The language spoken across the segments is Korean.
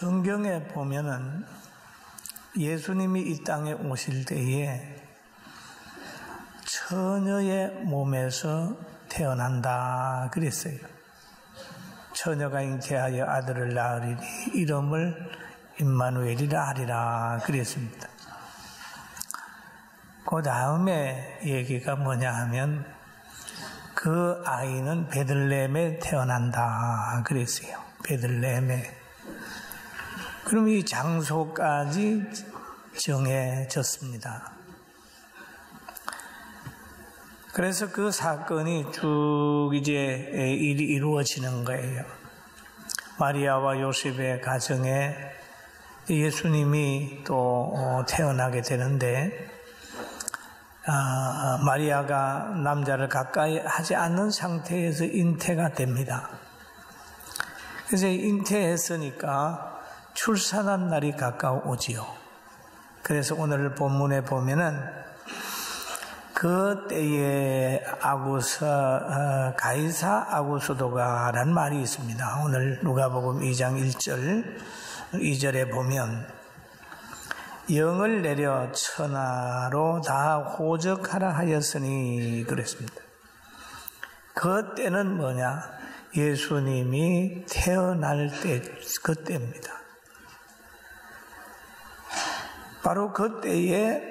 성경에 보면은 예수님이 이 땅에 오실 때에 처녀의 몸에서 태어난다 그랬어요. 처녀가 잉태하여 아들을 낳으리니 이름을 임마누엘이라 하리라 그랬습니다. 그 다음에 얘기가 뭐냐 하면 그 아이는 베들레헴에 태어난다 그랬어요. 베들레헴에. 그럼 이 장소까지 정해졌습니다. 그래서 그 사건이 쭉 이제 일이 이루어지는 거예요. 마리아와 요셉의 가정에 예수님이 또 태어나게 되는데, 마리아가 남자를 가까이 하지 않는 상태에서 잉태가 됩니다. 그래서 잉태했으니까 출산한 날이 가까워오지요. 그래서 오늘 본문에 보면은 그 때에 가이사 아구스도가라는 말이 있습니다. 오늘 누가복음 2장 1절 2절에 보면 영을 내려 천하로 다 호적하라 하였으니 그랬습니다. 그 때는 뭐냐? 예수님이 태어날 때, 그때입니다. 바로 그때에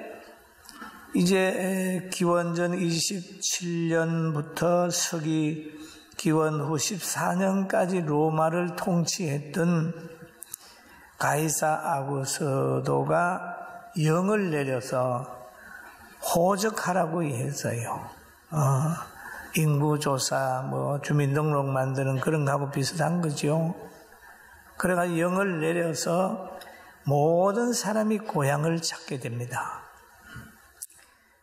이제 기원전 27년부터 서기 기원 후 14년까지 로마를 통치했던 가이사 아구스도가 영을 내려서 호적하라고 했어요. 인구조사, 주민등록 만드는 그런 거하고 비슷한 거죠. 그래가 영을 내려서 모든 사람이 고향을 찾게 됩니다.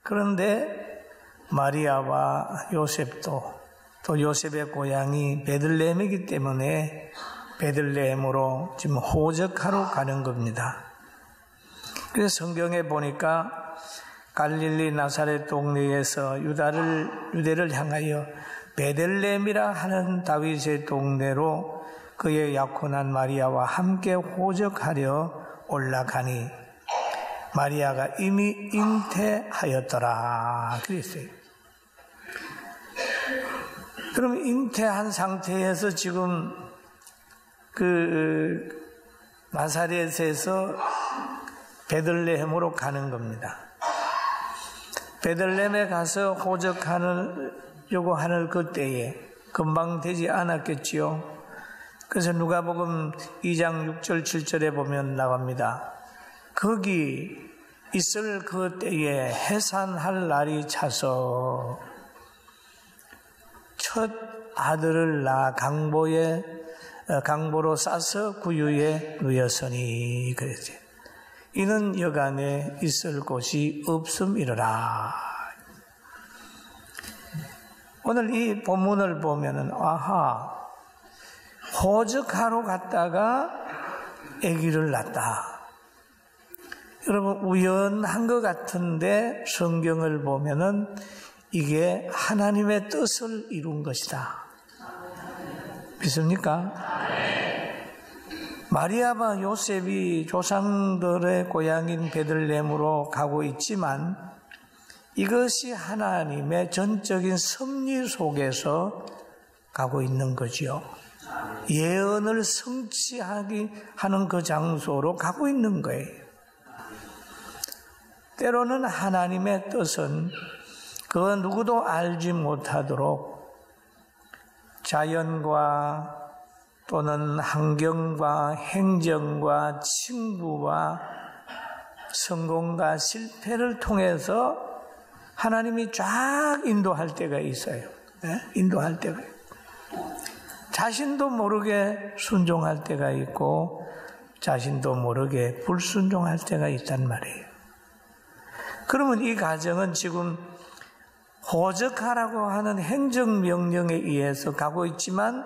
그런데 마리아와 요셉도 또 요셉의 고향이 베들레헴이기 때문에 베들레헴으로 지금 호적하러 가는 겁니다. 그래서 성경에 보니까 갈릴리 나사렛 동네에서 유대를 향하여 베들레헴이라 하는 다윗의 동네로 그의 약혼한 마리아와 함께 호적하려 올라가니 마리아가 이미 잉태하였더라 그랬어요. 그럼 잉태한 상태에서 지금 그 나사렛에서 베들레헴으로 가는 겁니다. 베들레헴에 가서 호적하려고 하는 그때에 금방 되지 않았겠지요. 그래서 누가복음 2장 6절 7절에 보면 나옵니다. 거기 있을 그 때에 해산할 날이 차서 첫 아들을 낳아 강보로 싸서 구유에 누였으니 그랬지. 이는 여간에 있을 곳이 없음이러라. 오늘 이 본문을 보면은 호적하러 갔다가 아기를 낳았다. 여러분 우연한 것 같은데 성경을 보면은 이게 하나님의 뜻을 이룬 것이다. 믿습니까? 마리아와 요셉이 조상들의 고향인 베들레헴으로 가고 있지만 이것이 하나님의 전적인 섭리 속에서 가고 있는 거지요. 예언을 성취하기 하는 그 장소로 가고 있는 거예요. 때로는 하나님의 뜻은 그 누구도 알지 못하도록 자연과 또는 환경과 행정과 친구와 성공과 실패를 통해서 하나님이 쫙 인도할 때가 있어요. 네? 인도할 때가 있고 자신도 모르게 순종할 때가 있고 자신도 모르게 불순종할 때가 있단 말이에요. 그러면 이 가정은 지금 호적하라고 하는 행정명령에 의해서 가고 있지만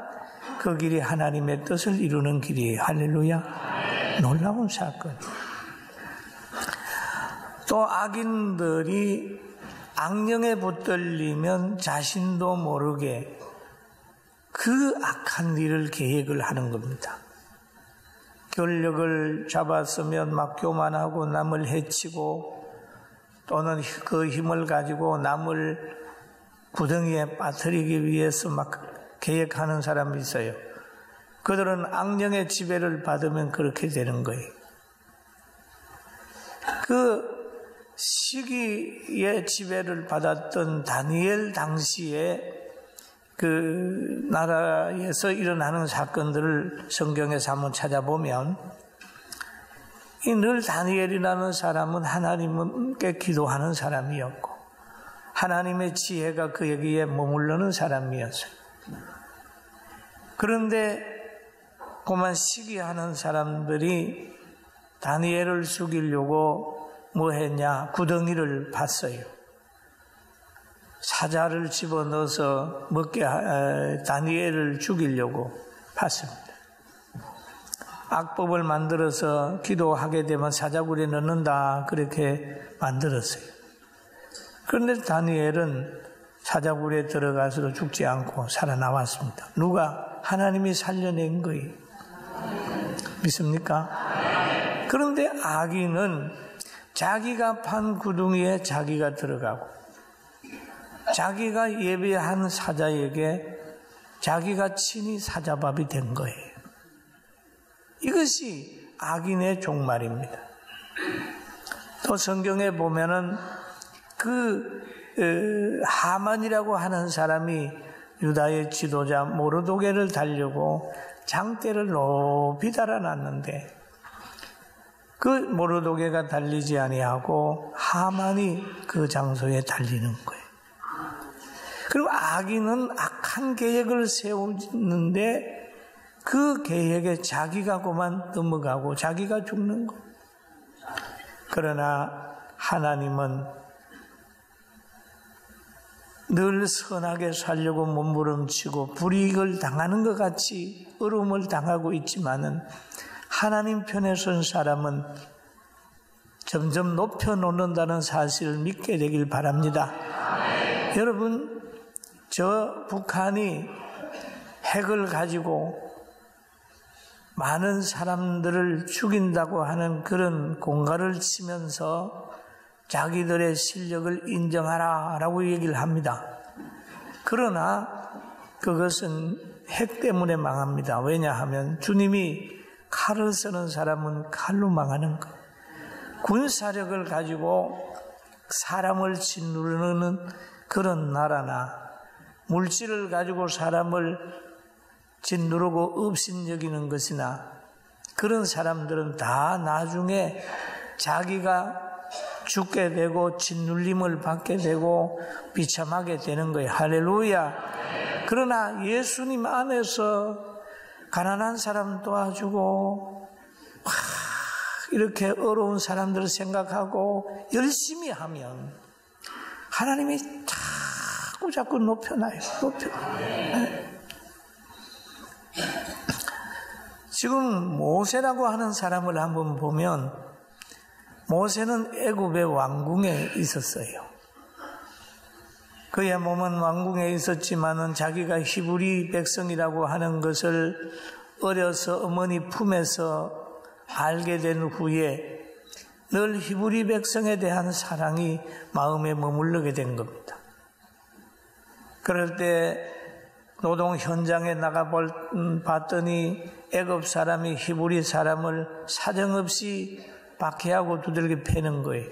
그 길이 하나님의 뜻을 이루는 길이에요. 할렐루야. 놀라운 사건. 또 악인들이 악령에 붙들리면 자신도 모르게 그 악한 일을 계획을 하는 겁니다. 권력을 잡았으면 막 교만하고 남을 해치고 또는 그 힘을 가지고 남을 구덩이에 빠뜨리기 위해서 막 계획하는 사람이 있어요. 그들은 악령의 지배를 받으면 그렇게 되는 거예요. 그 시기의 지배를 받았던 다니엘 당시에 그 나라에서 일어나는 사건들을 성경에서 한번 찾아보면 늘 다니엘이라는 사람은 하나님께 기도하는 사람이었고 하나님의 지혜가 그에게 머무르는 사람이었어요. 그런데 그만 시기하는 사람들이 다니엘을 죽이려고 뭐 했냐? 구덩이를 팠어요. 사자를 집어넣어서 다니엘을 죽이려고 팠습니다. 악법을 만들어서 기도하게 되면 사자굴에 넣는다 그렇게 만들었어요. 그런데 다니엘은 사자굴에 들어가서도 죽지 않고 살아나왔습니다. 누가? 하나님이 살려낸 거예요. 믿습니까? 그런데 악인은 자기가 판 구덩이에 자기가 들어가고 자기가 예배한 사자에게 자기가 친히 사자밥이 된 거예요. 이것이 악인의 종말입니다. 또 성경에 보면은 하만이라고 하는 사람이 유다의 지도자 모르도게를 달려고 장대를 높이 달아놨는데 그 모르도게가 달리지 아니하고 하만이 그 장소에 달리는 거예요. 그리고 악인은 악한 계획을 세우는데 그 계획에 자기가 그만 넘어가고 자기가 죽는 거. 그러나 하나님은 늘 선하게 살려고 몸부림치고 불이익을 당하는 것 같이 어려움을 당하고 있지만은 하나님 편에 선 사람은 점점 높여놓는다는 사실을 믿게 되길 바랍니다. 여러분, 저 북한이 핵을 가지고 많은 사람들을 죽인다고 하는 그런 공갈을 치면서 자기들의 실력을 인정하라라고 얘기를 합니다. 그러나 그것은 핵 때문에 망합니다. 왜냐하면 주님이 칼을 쓰는 사람은 칼로 망하는 거예요. 군사력을 가지고 사람을 짓누르는 그런 나라나 물질을 가지고 사람을 짓누르고 업신여기는 것이나 그런 사람들은 다 나중에 자기가 죽게 되고 짓눌림을 받게 되고 비참하게 되는 거예요. 할렐루야. 그러나 예수님 안에서 가난한 사람 도와주고 이렇게 어려운 사람들을 생각하고 열심히 하면 하나님이 자꾸 높여놔요. 지금 모세라고 하는 사람을 한번 보면 모세는 애굽의 왕궁에 있었어요. 그의 몸은 왕궁에 있었지만은 자기가 히브리 백성이라고 하는 것을 어려서 어머니 품에서 알게 된 후에 늘 히브리 백성에 대한 사랑이 마음에 머무르게 된 겁니다. 그럴 때 노동 현장에 나가 봤더니 애굽 사람이 히브리 사람을 사정없이 박해하고 두들겨 패는 거예요.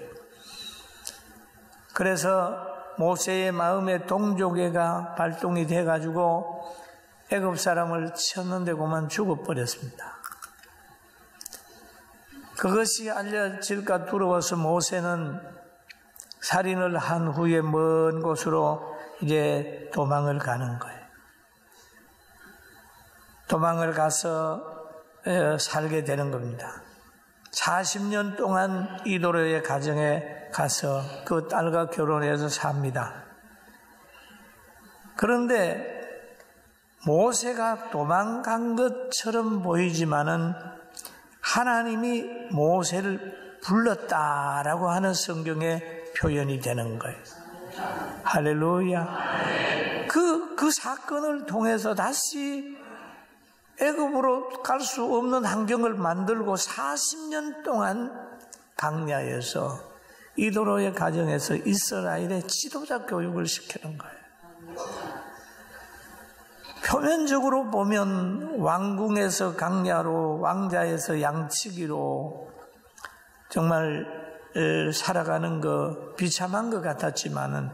그래서 모세의 마음에 동족애가 발동이 돼가지고 애굽 사람을 쳤는데 그만 죽어버렸습니다. 그것이 알려질까 두려워서 모세는 살인을 한 후에 먼 곳으로 이제 도망을 가는 거예요. 도망을 가서 살게 되는 겁니다. 40년 동안 이도로의 가정에 가서 그 딸과 결혼해서 삽니다. 그런데 모세가 도망간 것처럼 보이지만은 하나님이 모세를 불렀다라고 하는 성경의 표현이 되는 거예요. 할렐루야. 그 사건을 통해서 다시 애굽으로 갈 수 없는 환경을 만들고 40년 동안 광야에서 이도로의 가정에서 이스라엘의 지도자 교육을 시키는 거예요. 표면적으로 보면 왕궁에서 광야로, 왕자에서 양치기로 정말 살아가는 거 비참한 것 같았지만은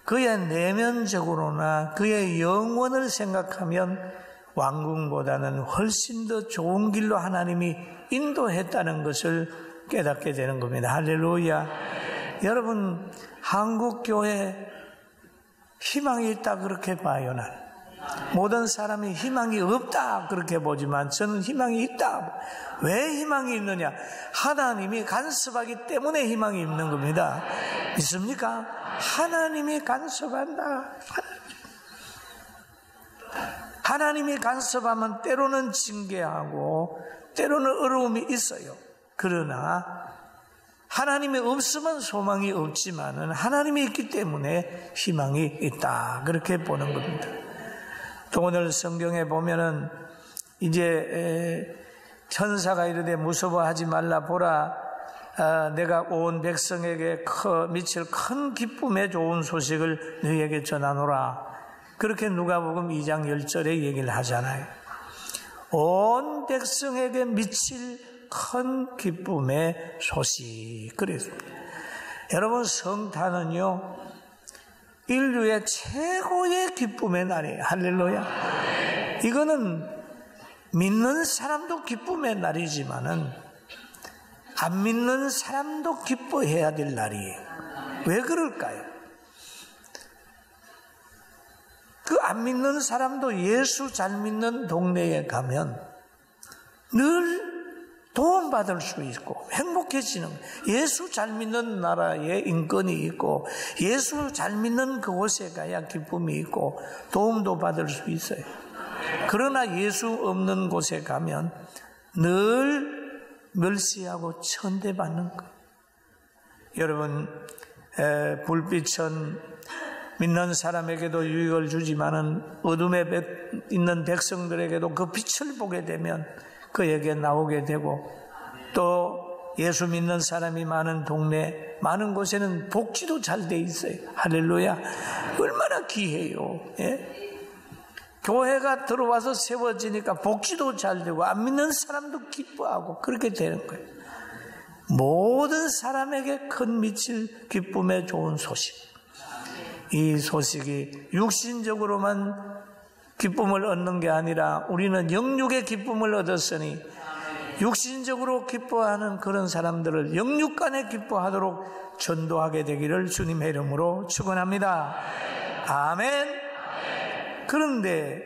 그의 내면적으로나 그의 영혼을 생각하면 왕궁보다는 훨씬 더 좋은 길로 하나님이 인도했다는 것을 깨닫게 되는 겁니다. 할렐루야. 여러분, 한국교회 희망이 있다 그렇게 봐요. 나는 모든 사람이 희망이 없다 그렇게 보지만 저는 희망이 있다. 왜 희망이 있느냐? 하나님이 간섭하기 때문에 희망이 있는 겁니다. 믿습니까? 하나님이 간섭한다. 하나님이 간섭하면 때로는 징계하고 때로는 어려움이 있어요. 그러나 하나님이 없으면 소망이 없지만은 하나님이 있기 때문에 희망이 있다. 그렇게 보는 겁니다. 또 오늘 성경에 보면은 이제 천사가 이르되 무서워하지 말라. 보라, 내가 온 백성에게 미칠 큰 기쁨의 좋은 소식을 너희에게 전하노라. 그렇게 누가복음 2장 10절에 얘기를 하잖아요. 온 백성에게 미칠 큰 기쁨의 소식. 그랬습니다. 여러분, 성탄은요 인류의 최고의 기쁨의 날이에요. 할렐루야. 이거는 믿는 사람도 기쁨의 날이지만은 안 믿는 사람도 기뻐해야 될 날이에요. 왜 그럴까요? 그 안 믿는 사람도 예수 잘 믿는 동네에 가면 늘 도움받을 수 있고 행복해지는, 예수 잘 믿는 나라에 인권이 있고 예수 잘 믿는 그곳에 가야 기쁨이 있고 도움도 받을 수 있어요. 그러나 예수 없는 곳에 가면 늘 멸시하고 천대받는 거예요. 여러분, 불빛은 믿는 사람에게도 유익을 주지만은 어둠에 있는 백성들에게도 그 빛을 보게 되면 그에게 나오게 되고, 또 예수 믿는 사람이 많은 동네, 많은 곳에는 복지도 잘 돼 있어요. 할렐루야. 얼마나 귀해요. 예? 교회가 들어와서 세워지니까 복지도 잘 되고 안 믿는 사람도 기뻐하고 그렇게 되는 거예요. 모든 사람에게 큰 미칠 기쁨의 좋은 소식. 이 소식이 육신적으로만 기쁨을 얻는 게 아니라 우리는 영육의 기쁨을 얻었으니 육신적으로 기뻐하는 그런 사람들을 영육간에 기뻐하도록 전도하게 되기를 주님의 이름으로 축원합니다. 아멘. 그런데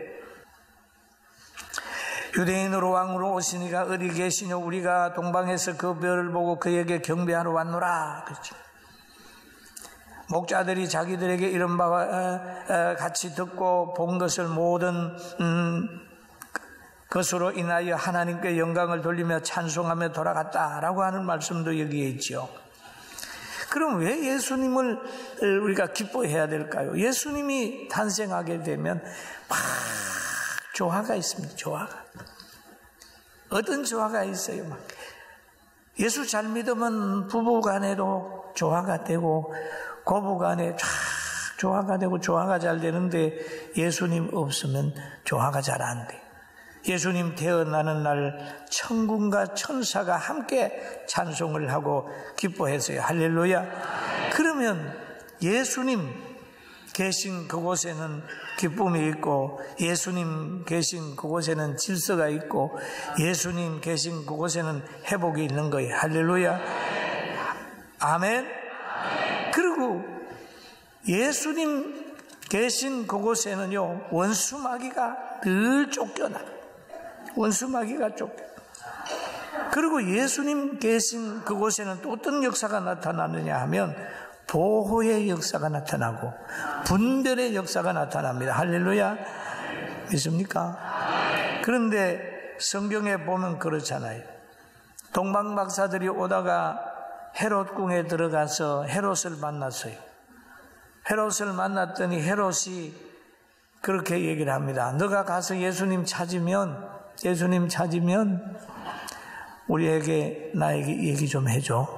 유대인으로 왕으로 오시니가 어디 계시냐? 우리가 동방에서 그 별을 보고 그에게 경배하러 왔노라. 그렇죠. 목자들이 자기들에게 이런 바와 같이 듣고 본 것을 모든 것으로 인하여 하나님께 영광을 돌리며 찬송하며 돌아갔다라고 하는 말씀도 여기에 있죠. 그럼 왜 예수님을 우리가 기뻐해야 될까요? 예수님이 탄생하게 되면 막 조화가 있습니다. 조화가. 어떤 조화가 있어요? 막 예수 잘 믿으면 부부간에도 조화가 되고 고부간에 쫙 조화가 되고 조화가 잘 되는데 예수님 없으면 조화가 잘 안 돼. 예수님 태어나는 날 천군과 천사가 함께 찬송을 하고 기뻐했어요. 할렐루야. 그러면 예수님 계신 그곳에는 기쁨이 있고 예수님 계신 그곳에는 질서가 있고 예수님 계신 그곳에는 회복이 있는 거예요. 할렐루야. 아멘. 그리고 예수님 계신 그곳에는요 원수마귀가 늘 쫓겨나. 원수마귀가 쫓겨. 그리고 예수님 계신 그곳에는 또 어떤 역사가 나타나느냐 하면 보호의 역사가 나타나고 분별의 역사가 나타납니다. 할렐루야. 믿습니까? 그런데 성경에 보면 그렇잖아요. 동방 박사들이 오다가 헤롯 궁에 들어가서 헤롯을 만났어요. 헤롯을 만났더니 헤롯이 그렇게 얘기를 합니다. 너가 가서 예수님 찾으면 나에게 얘기 좀 해줘.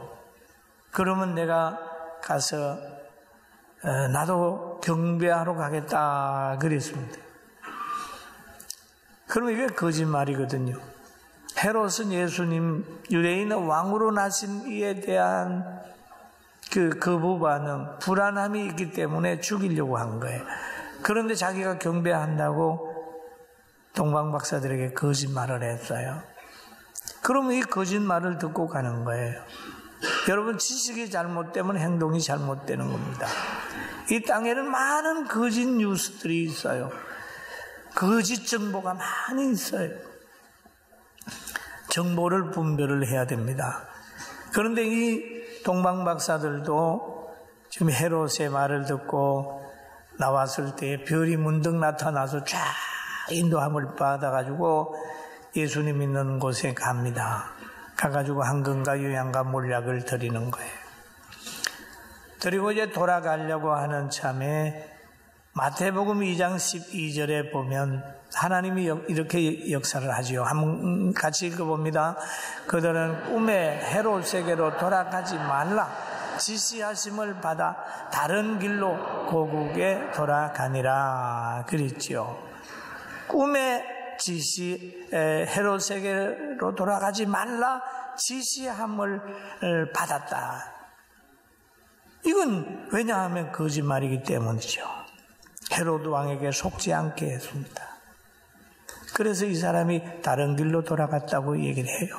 그러면 내가 가서 나도 경배하러 가겠다 그랬습니다. 그러면 이게 거짓말이거든요. 헤롯은 예수님 유대인의 왕으로 나신 이에 대한 그 거부 반응, 불안함이 있기 때문에 죽이려고 한 거예요. 그런데 자기가 경배한다고 동방박사들에게 거짓말을 했어요. 그러면 이 거짓말을 듣고 가는 거예요. 여러분, 지식이 잘못되면 행동이 잘못되는 겁니다. 이 땅에는 많은 거짓 뉴스들이 있어요. 거짓 정보가 많이 있어요. 정보를 분별을 해야 됩니다. 그런데 이 동방박사들도 지금 헤롯의 말을 듣고 나왔을 때 별이 문득 나타나서 쫙 인도함을 받아가지고 예수님 있는 곳에 갑니다. 가가지고 황금과 유향과 몰약을 드리는 거예요. 그리고 이제 돌아가려고 하는 참에 마태복음 2장 12절에 보면 하나님이 이렇게 역사를 하지요. 한번 같이 읽어봅니다. 그들은 꿈에 헤롯에게로 돌아가지 말라 지시하심을 받아 다른 길로 고국에 돌아가니라 그랬지요. 꿈에 헤롯에게로 돌아가지 말라 지시함을 받았다. 이건 왜냐하면 거짓말이기 때문이죠. 헤롯 왕에게 속지 않게 했습니다. 그래서 이 사람이 다른 길로 돌아갔다고 얘기를 해요.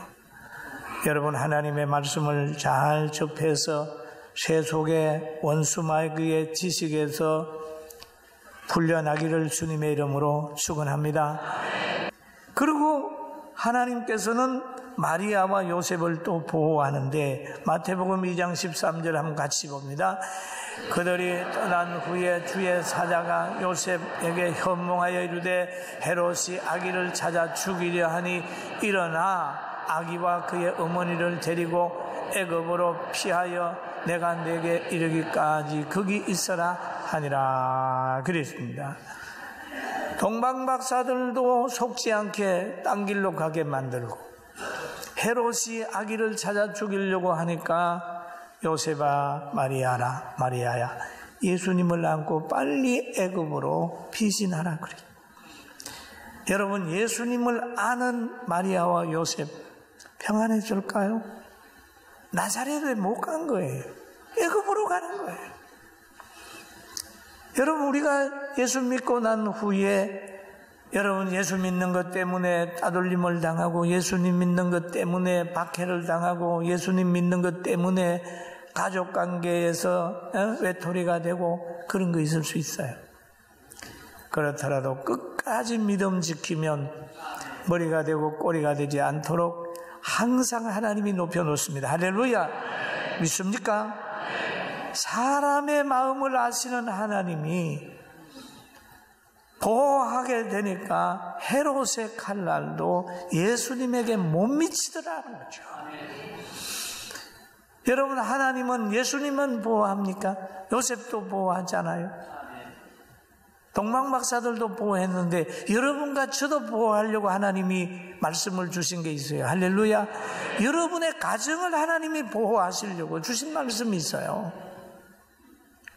여러분, 하나님의 말씀을 잘 접해서 새 속의 원수 마귀의 지식에서 풀려나기를 주님의 이름으로 축원합니다. 그리고 하나님께서는 마리아와 요셉을 또 보호하는데 마태복음 2장 13절 한번 같이 봅니다. 그들이 떠난 후에 주의 사자가 요셉에게 현몽하여 이르되 헤롯이 아기를 찾아 죽이려 하니 일어나 아기와 그의 어머니를 데리고 애굽으로 피하여 내가 내게 이르기까지 거기 있어라 하니라 그랬습니다. 동방박사들도 속지 않게 딴 길로 가게 만들고 헤롯이 아기를 찾아 죽이려고 하니까 요셉아 마리아야 예수님을 안고 빨리 애굽으로 피신하라 그래. 여러분, 예수님을 아는 마리아와 요셉 평안해질까요? 나사렛에 못 간 거예요. 애굽으로 가는 거예요. 여러분, 우리가 예수 믿고 난 후에 여러분, 예수 믿는 것 때문에 따돌림을 당하고 예수님 믿는 것 때문에 박해를 당하고 예수님 믿는 것 때문에 가족관계에서 외톨이가 되고 그런 거 있을 수 있어요. 그렇더라도 끝까지 믿음 지키면 머리가 되고 꼬리가 되지 않도록 항상 하나님이 높여놓습니다. 할렐루야! 믿습니까? 사람의 마음을 아시는 하나님이 보호하게 되니까 헤롯의 칼날도 예수님에게 못 미치더라는 거죠. 여러분, 하나님은 예수님은 보호합니까? 요셉도 보호하잖아요. 동방박사들도 보호했는데 여러분과 저도 보호하려고 하나님이 말씀을 주신 게 있어요. 할렐루야. 여러분의 가정을 하나님이 보호하시려고 주신 말씀이 있어요.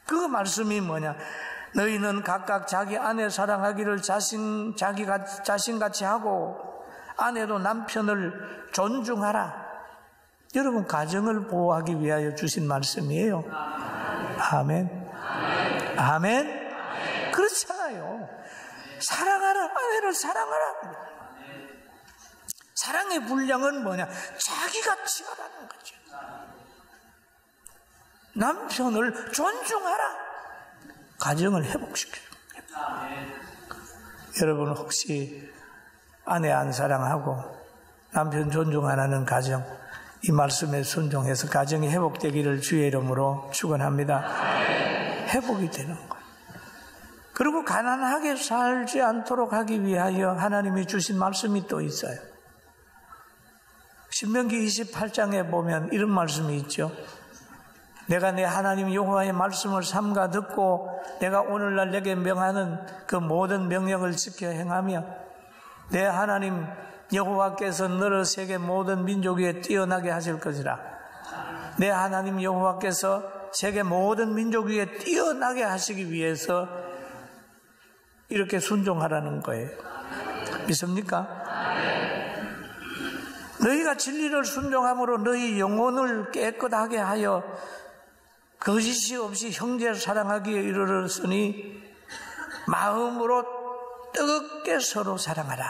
그 말씀이 뭐냐? 너희는 각각 자기 아내 사랑하기를 자신같이 하고 아내도 남편을 존중하라. 여러분, 가정을 보호하기 위하여 주신 말씀이에요. 아멘. 아멘. 그렇잖아요. 사랑하라. 아내를 사랑하라. 사랑의 분량은 뭐냐? 자기같이 하라는 거죠. 남편을 존중하라. 가정을 회복시켜요. 여러분, 혹시 아내 안 사랑하고 남편 존중하라는 가정, 이 말씀에 순종해서 가정이 회복되기를 주의 이름으로 축원합니다. 회복이 되는 거예요. 그리고 가난하게 살지 않도록 하기 위하여 하나님이 주신 말씀이 또 있어요. 신명기 28장에 보면 이런 말씀이 있죠. 내가 내 하나님 여호와의 말씀을 삼가 듣고 내가 오늘날 내게 명하는 그 모든 명령을 지켜 행하며 내 하나님 여호와께서 너를 세계 모든 민족 위에 뛰어나게 하실 것이라. 내 하나님 여호와께서 세계 모든 민족 위에 뛰어나게 하시기 위해서 이렇게 순종하라는 거예요. 믿습니까? 너희가 진리를 순종함으로 너희 영혼을 깨끗하게 하여 거짓이 없이 형제를 사랑하기에 이르렀으니 마음으로 뜨겁게 서로 사랑하라.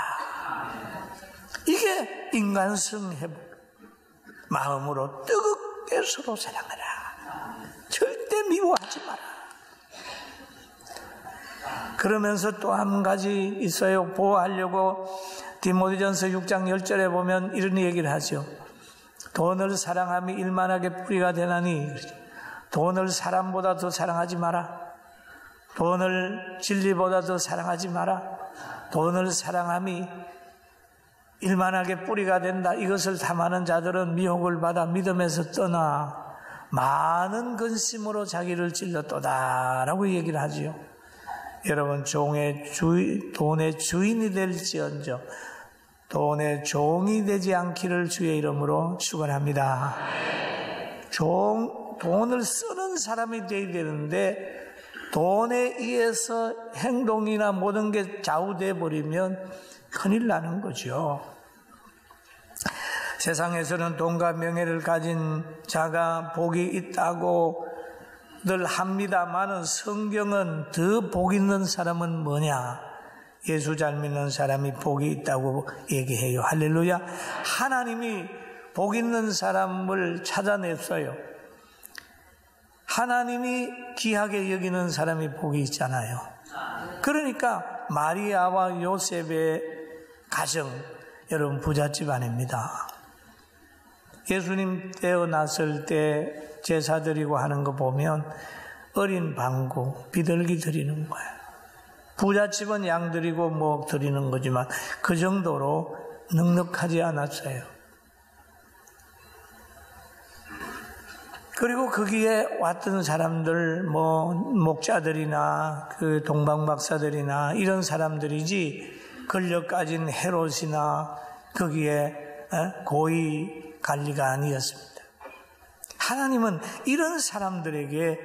이게 인간성 회복. 마음으로 뜨겁게 서로 사랑하라. 절대 미워하지 마라. 그러면서 또 한 가지 있어요. 보호하려고 디모데전서 6장 10절에 보면 이런 얘기를 하죠. 돈을 사랑함이 일만하게 뿌리가 되나니 돈을 사람보다 더 사랑하지 마라. 돈을 진리보다 더 사랑하지 마라. 돈을 사랑함이 일만하게 뿌리가 된다. 이것을 탐하는 자들은 미혹을 받아 믿음에서 떠나 많은 근심으로 자기를 찔렀도다라고 얘기를 하지요. 여러분, 돈의 주인이 될지언정 돈의 종이 되지 않기를 주의 이름으로 축원합니다. 돈을 쓰는 사람이 되어야 되는데 돈에 의해서 행동이나 모든 게 좌우돼 버리면 큰일 나는 거죠. 세상에서는 돈과 명예를 가진 자가 복이 있다고 늘 합니다마는 성경은 더 복 있는 사람은 뭐냐? 예수 잘 믿는 사람이 복이 있다고 얘기해요. 할렐루야. 하나님이 복 있는 사람을 찾아냈어요. 하나님이 귀하게 여기는 사람이 복이 있잖아요. 그러니까 마리아와 요셉의 가정, 여러분 부잣집 아닙니다. 예수님 태어났을 때 제사 드리고 하는 거 보면 어린 방구, 비둘기 드리는 거예요. 부잣집은 양 드리고 뭐 드리는 거지만 그 정도로 넉넉하지 않았어요. 그리고 거기에 왔던 사람들, 뭐 목자들이나 그 동방박사들이나 이런 사람들이지 권력 가진 헤롯이나 거기에 고위 관리가 아니었습니다. 하나님은 이런 사람들에게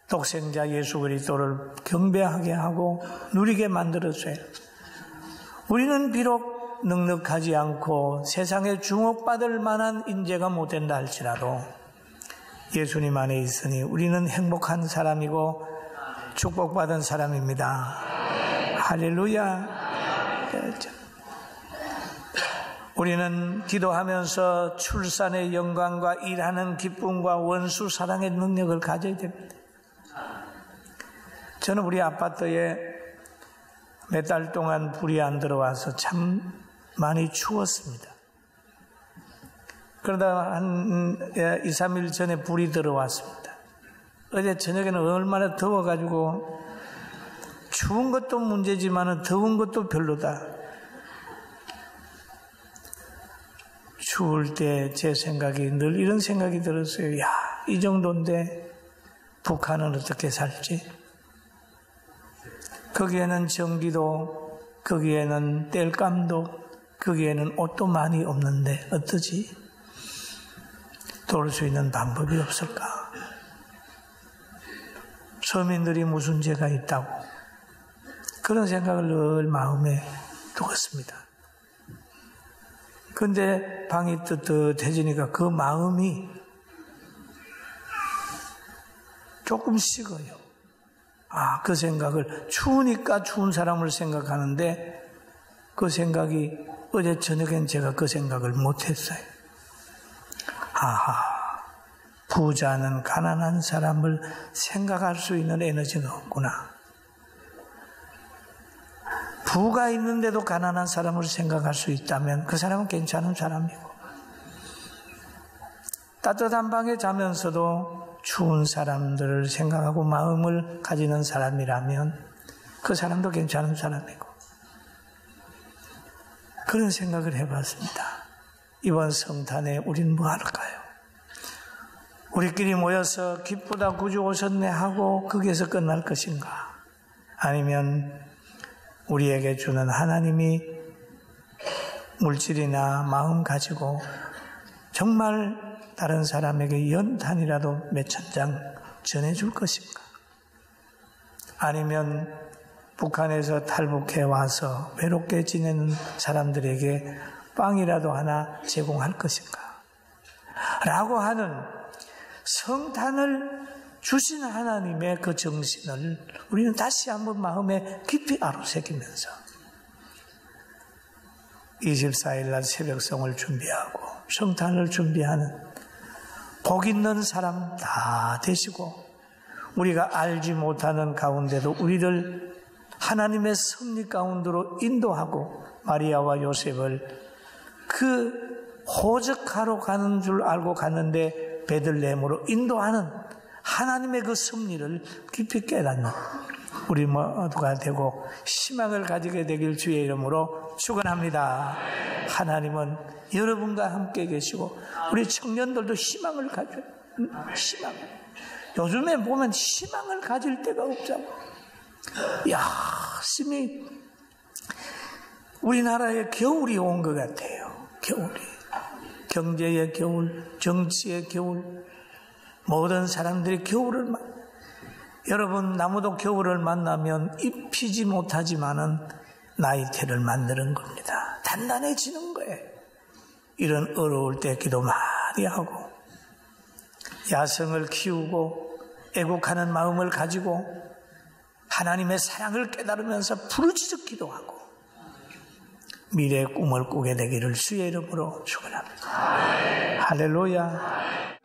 독생자 예수 그리스도를 경배하게 하고 누리게 만들었어요. 우리는 비록 넉넉하지 않고 세상에 주목받을 만한 인재가 못 된다 할지라도 예수님 안에 있으니 우리는 행복한 사람이고 축복받은 사람입니다. 할렐루야. 우리는 기도하면서 출산의 영광과 일하는 기쁨과 원수 사랑의 능력을 가져야 됩니다. 저는 우리 아파트에 몇 달 동안 불이 안 들어와서 참 많이 추웠습니다. 그러다 한 2, 3일 전에 불이 들어왔습니다. 어제 저녁에는 얼마나 더워가지고 추운 것도 문제지만 더운 것도 별로다. 추울 때 제 생각이 늘 이런 생각이 들었어요. 야, 이 정도인데 북한은 어떻게 살지? 거기에는 전기도, 거기에는 땔감도, 거기에는 옷도 많이 없는데 어떠지? 도울 수 있는 방법이 없을까? 서민들이 무슨 죄가 있다고 그런 생각을 늘 마음에 두었습니다. 그런데 방이 뜨뜻해지니까 그 마음이 조금 식어요. 그 생각을 추우니까 추운 사람을 생각하는데 그 생각이 어제 저녁엔 제가 그 생각을 못했어요. 부자는 가난한 사람을 생각할 수 있는 에너지가 없구나. 부가 있는데도 가난한 사람을 생각할 수 있다면 그 사람은 괜찮은 사람이고, 따뜻한 방에 자면서도 추운 사람들을 생각하고 마음을 가지는 사람이라면 그 사람도 괜찮은 사람이고, 그런 생각을 해봤습니다. 이번 성탄에 우리는 뭐 할까요? 우리끼리 모여서 기쁘다 구주 오셨네 하고 거기에서 끝날 것인가? 아니면 우리에게 주는 하나님이 물질이나 마음 가지고 정말 다른 사람에게 연탄이라도 몇천 장 전해줄 것인가? 아니면 북한에서 탈북해 와서 외롭게 지내는 사람들에게 빵이라도 하나 제공할 것인가? 라고 하는 성탄을 주신 하나님의 그 정신을 우리는 다시 한번 마음에 깊이 아로새기면서 24일 날 새벽성을 준비하고 성탄을 준비하는 복 있는 사람 다 되시고, 우리가 알지 못하는 가운데도 우리를 하나님의 섭리 가운데로 인도하고 마리아와 요셉을 그 호적하러 가는 줄 알고 갔는데 베들레헴으로 인도하는 하나님의 그 섭리를 깊이 깨닫는 우리 모두가 되고 희망을 가지게 되길 주의 이름으로 축원합니다. 하나님은 여러분과 함께 계시고 우리 청년들도 희망을 가져요. 희망을. 요즘에 보면 희망을 가질 데가 없잖아. 열심히 우리나라에 겨울이 온 것 같아요. 겨울이. 경제의 겨울, 정치의 겨울, 모든 사람들이 겨울을 여러분, 나무도 겨울을 만나면 입히지 못하지만은 나이테를 만드는 겁니다. 단단해지는 거예요. 이런 어려울 때 기도 많이 하고 야성을 키우고 애국하는 마음을 가지고 하나님의 사랑을 깨달으면서 부르짖어 기도하고 미래의 꿈을 꾸게 되기를 주의 이름으로 축원합니다. 할렐루야.